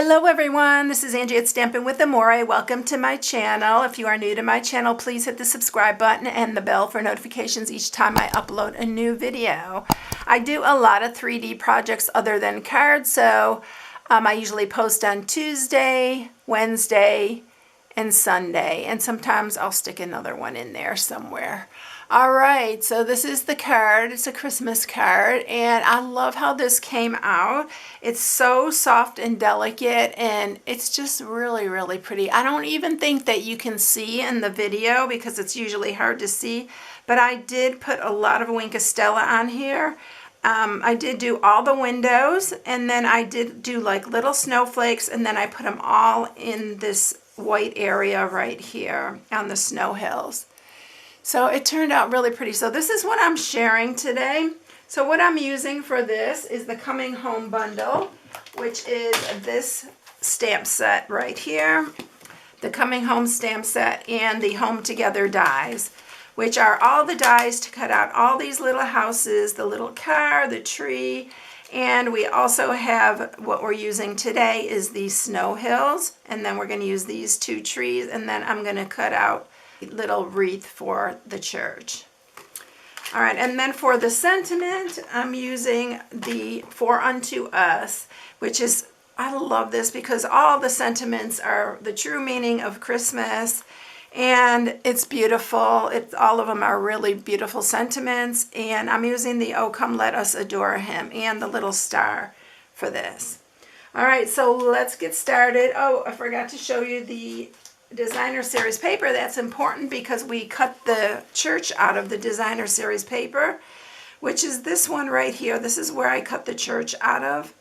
Hello everyone, this is Angie at StampingWithAmore. Welcome to my channel. If you are new to my channel, please hit the subscribe button and the bell for notifications each time I upload a new video. I do a lot of 3D projects other than cards, so I usually post on Tuesday, Wednesday, and Sunday, and sometimes I'll stick another one in there somewhere. Alright, so this is the card. It's a Christmas card, and I love how this came out. It's so soft and delicate, and it's just really, really pretty. I don't even think that you can see in the video because it's usually hard to see, but I did put a lot of Wink of Stella on here. I did do all the windows, and then I did do like little snowflakes, and then I put them all in this white area right here on the snow hills. So it turned out really pretty. So this is what I'm sharing today. So what I'm using for this is the Coming Home bundle, which is this stamp set right here. The Coming Home stamp set and the Home Together dies, which are all the dies to cut out all these little houses, the little car, the tree, and we also have what we're using today is these snow hills, and then we're going to use these two trees, and then I'm going to cut out little wreath for the church. All right, and then for the sentiment, I'm using the For Unto Us, which is, I love this because all the sentiments are the true meaning of Christmas, and it's beautiful. All of them are really beautiful sentiments, and I'm using the Oh Come Let Us Adore Him and the little star for this. All right, so let's get started. Oh, I forgot to show you the designer series paper. That's important because we cut the church out of the designer series paper, which is this one right here. This is where I cut the church out of.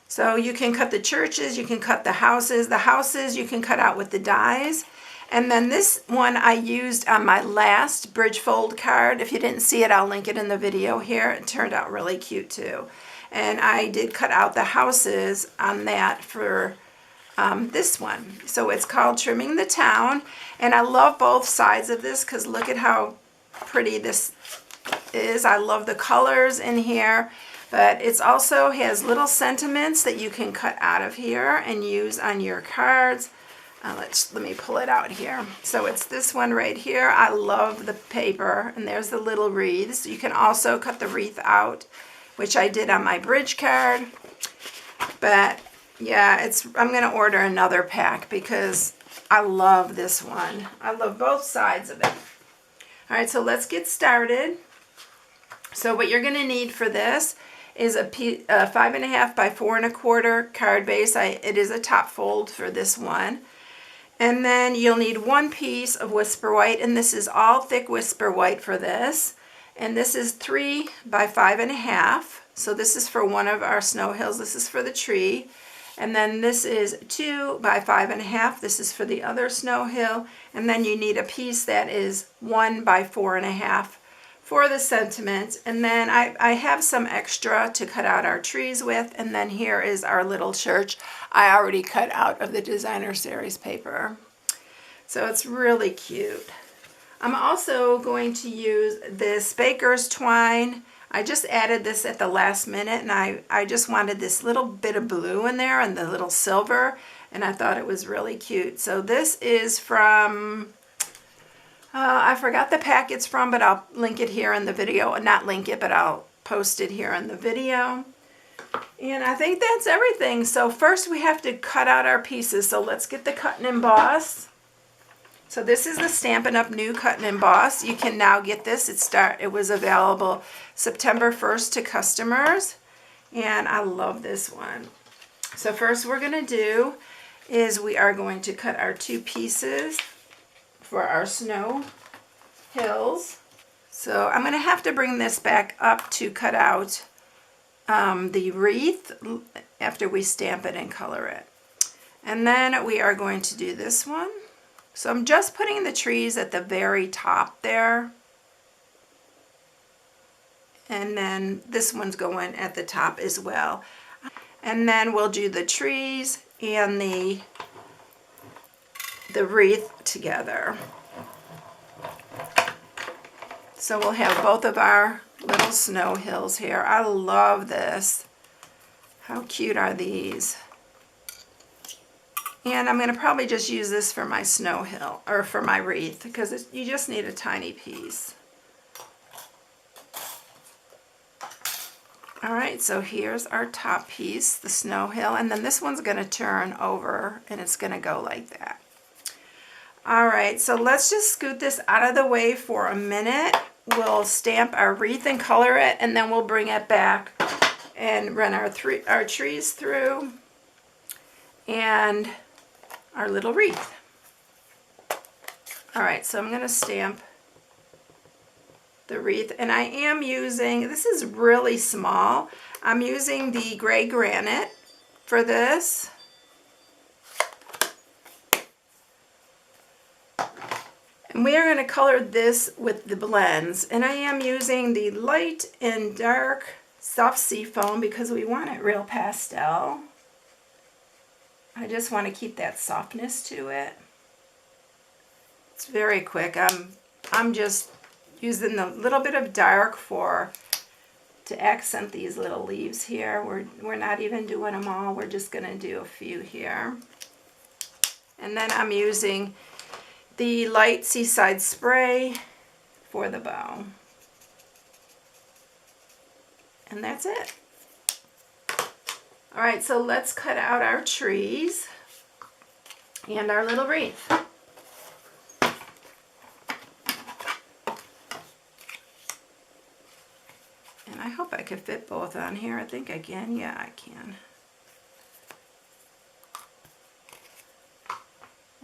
So you can cut the churches, you can cut the houses. The houses you can cut out with the dies. And then this one I used on my last bridge fold card. If you didn't see it, I'll link it in the video here. It turned out really cute too. And I did cut out the houses on that for this one. So it's called Trimming the Town, and I love both sides of this because look at how pretty this is. I love the colors in here, but it also has little sentiments that you can cut out of here and use on your cards. Let me pull it out here. So it's this one right here. I love the paper, and there's the little wreaths. You can also cut the wreath out, which I did on my bridge card, but yeah, I'm going to order another pack because I love this one. I love both sides of it. All right, so let's get started. So what you're going to need for this is a 5.5 by 4 1/4 card base. It is a top fold for this one. And then you'll need one piece of Whisper White, and this is all thick Whisper White for this. And this is 3 by 5.5. So this is for one of our snow hills. This is for the tree. And then this is 2 by 5.5. This is for the other snow hill. And then you need a piece that is 1 by 4.5 for the sentiment. And then I have some extra to cut out our trees with. And then here is our little church I already cut out of the designer series paper. So it's really cute. I'm also going to use this baker's twine. I just added this at the last minute, and I just wanted this little bit of blue in there and the little silver, and I thought it was really cute. So this is from, I forgot the pack it's from, but I'll link it here in the video. Not link it, but I'll post it here in the video. And I think that's everything. So first we have to cut out our pieces. So let's get the cut and emboss. So this is the Stampin' Up! New Cut and Emboss. You can now get this. It was available September 1st to customers, and I love this one. So first we're going to do is we are going to cut our two pieces for our snow hills. So I'm going to have to bring this back up to cut out the wreath after we stamp it and color it. And then we are going to do this one. So I'm just putting the trees at the very top there. And then this one's going at the top as well. And then we'll do the trees and the wreath together. So we'll have both of our little snow hills here. I love this. How cute are these? And I'm going to probably just use this for my snow hill, or for my wreath, because you just need a tiny piece. Alright, so here's our top piece, the snow hill, and then this one's going to turn over and it's going to go like that. Alright, so let's just scoot this out of the way for a minute. We'll stamp our wreath and color it, and then we'll bring it back and run our trees through and our little wreath. Alright, so I'm going to stamp the wreath, and I am using, this is really small, I'm using the gray granite for this. And we are going to color this with the blends, and I am using the light and dark soft seafoam because we want it real pastel. I just want to keep that softness to it. It's very quick. I'm just using a little bit of dark to accent these little leaves here. We're not even doing them all. We're just going to do a few here. And then I'm using the light Seaside Spray for the bow. And that's it. Alright, so let's cut out our trees and our little wreath. And I hope I could fit both on here. I think I can. Yeah, I can.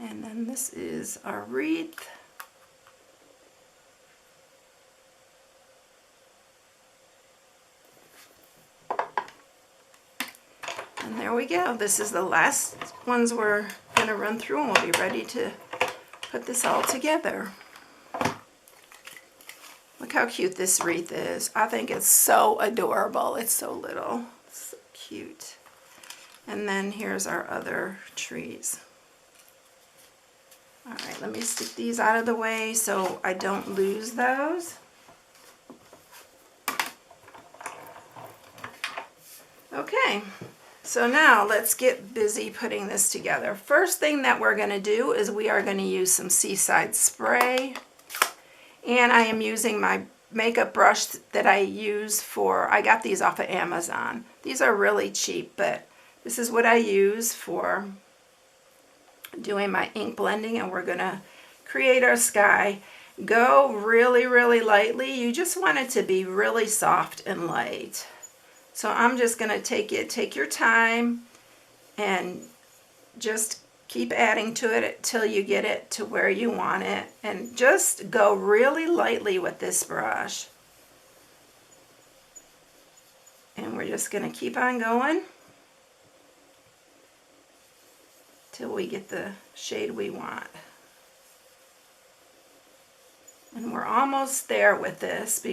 And then this is our wreath. And there we go. This is the last ones we're going to run through, and we'll be ready to put this all together. Look how cute this wreath is. I think it's so adorable. It's so little. It's so cute. And then here's our other trees. Alright, let me stick these out of the way so I don't lose those. Okay, so now let's get busy putting this together. First thing that we're going to do is we are going to use some Seaside Spray. And I am using my makeup brush that I use I got these off of Amazon. These are really cheap, but this is what I use for doing my ink blending, and we're going to create our sky. Go really, really lightly. You just want it to be really soft and light. So I'm just going to take your time and just keep adding to it till you get it to where you want it, and just go really lightly with this brush. And we're just going to keep on going till we get the shade we want. And we're almost there with this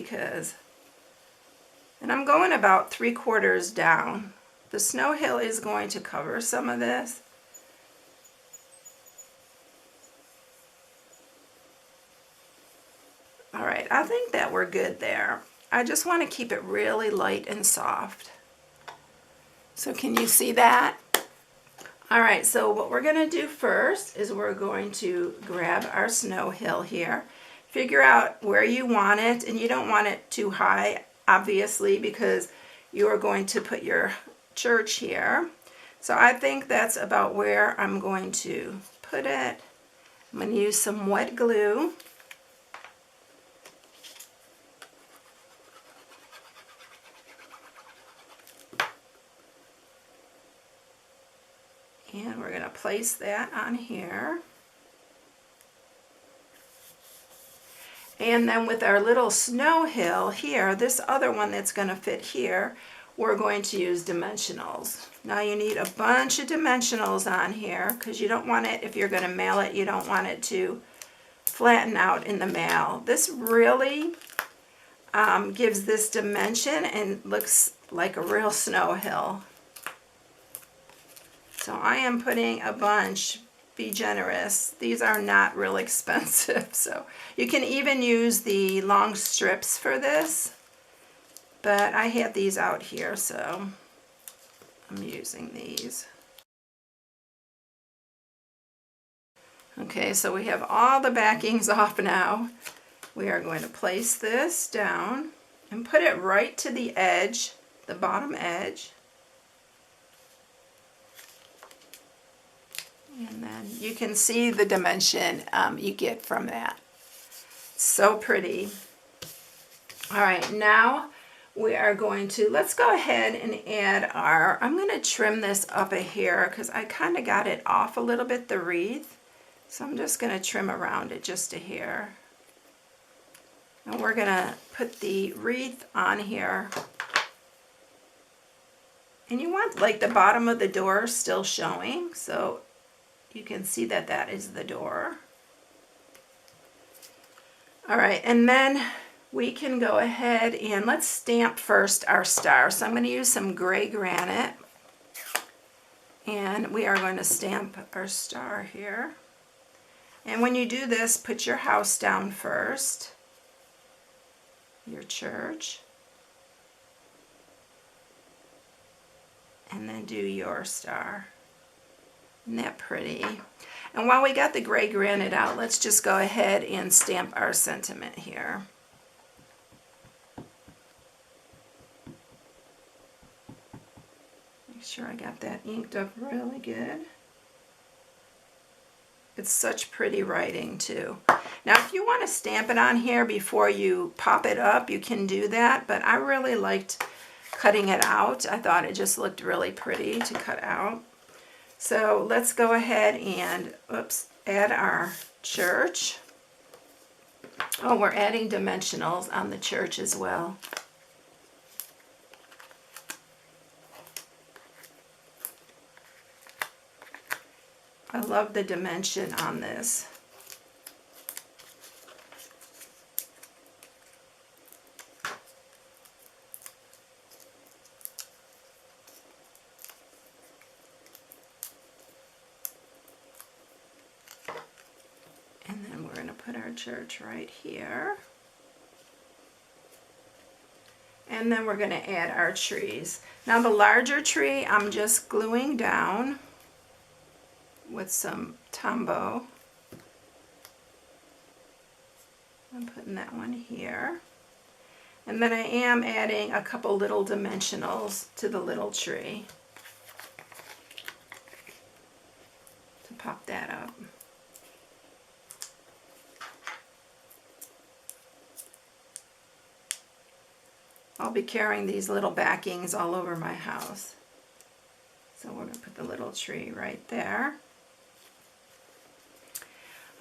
and I'm going about 3/4 down. The snow hill is going to cover some of this. Alright, I think that we're good there. I just want to keep it really light and soft. So can you see that? Alright, so what we're going to do first is we're going to grab our snow hill here. Figure out where you want it, and you don't want it too high, obviously, because you are going to put your church here. So I think that's about where I'm going to put it. I'm going to use some wet glue. And we're going to place that on here. And then with our little snow hill here, this other one that's going to fit here, we're going to use dimensionals. Now you need a bunch of dimensionals on here because you don't want it, if you're going to mail it, you don't want it to flatten out in the mail. This really gives this dimension and looks like a real snow hill. So I am putting a bunch. Be generous. These are not real expensive, so you can even use the long strips for this, but I have these out here, so I'm using these. Okay, so we have all the backings off now. We are going to place this down and put it right to the edge, the bottom edge. And then you can see the dimension you get from that. So pretty. All right, now we are going to, let's go ahead and add our, I'm going to trim this up a hair because I kind of got it off a little bit, the wreath. So I'm just going to trim around it just a hair. And we're going to put the wreath on here. And you want like the bottom of the door still showing, so you can see that that is the door. All right, and then we can go ahead and let's stamp first our star. So I'm going to use some gray granite. And we are going to stamp our star here. And when you do this, put your house down first. Your church. And then do your star. Isn't that pretty? And while we got the gray granite out, let's just go ahead and stamp our sentiment here. Make sure I got that inked up really good. It's such pretty writing too. Now if you want to stamp it on here before you pop it up, you can do that, but I really liked cutting it out. I thought it just looked really pretty to cut out. So let's go ahead and, add our church. Oh, we're adding dimensionals on the church as well. I love the dimension on this. And then we're going to put our church right here. And then we're going to add our trees. Now the larger tree I'm just gluing down with some Tombow. I'm putting that one here. And then I am adding a couple little dimensionals to the little tree to pop that up. I'll be carrying these little backings all over my house. So we're going to put the little tree right there.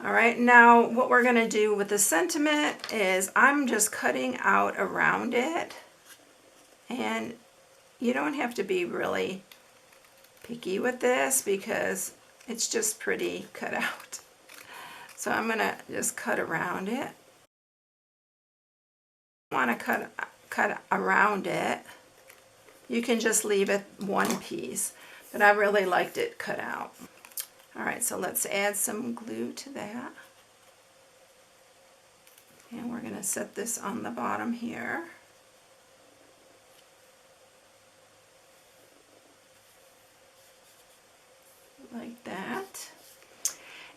All right, now what we're going to do with the sentiment is I'm just cutting out around it. And you don't have to be really picky with this because it's just pretty cut out. So I'm going to just cut around it. I want to cut around it. You can just leave it one piece, but I really liked it cut out. All right, so let's add some glue to that. And we're going to set this on the bottom here. Like that.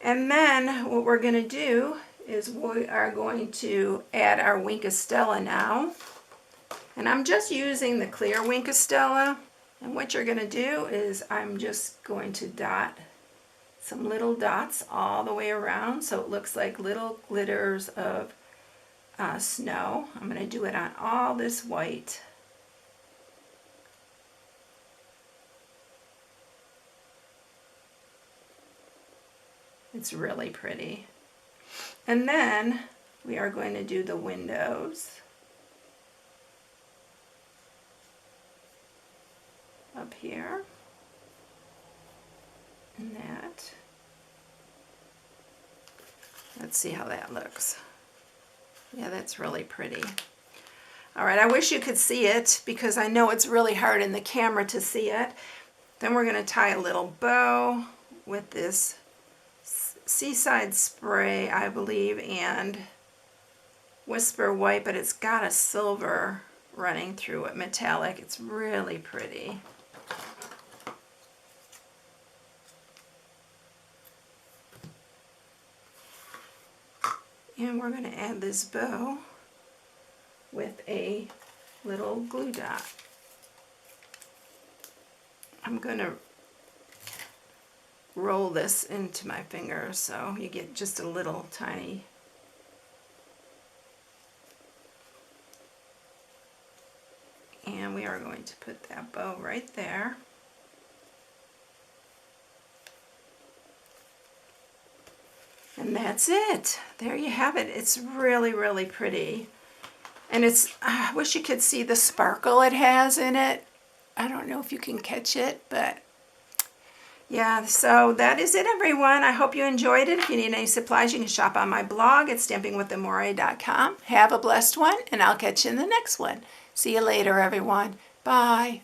And then what we're going to do is we are going to add our Winkostella now. And I'm just using the clear Winkostella. And what you're going to do is I'm just going to dot some little dots all the way around so it looks like little glitters of snow. I'm going to do it on all this white. It's really pretty. And then we are going to do the windows up here. And that. Let's see how that looks. Yeah, that's really pretty. All right, I wish you could see it because I know it's really hard in the camera to see it. Then we're going to tie a little bow with this Seaside Spray, I believe, and Whisper White, but it's got a silver running through it, metallic. It's really pretty. And we're going to add this bow with a little glue dot. I'm going to roll this into my finger so you get just a little tiny and we are going to put that bow right there. And that's it. There you have it. It's really, really pretty. And it's, I wish you could see the sparkle it has in it. I don't know if you can catch it, but yeah, so that is it, everyone. I hope you enjoyed it. If you need any supplies, you can shop on my blog at StampingWithAmore.com. Have a blessed one, and I'll catch you in the next one. See you later, everyone. Bye.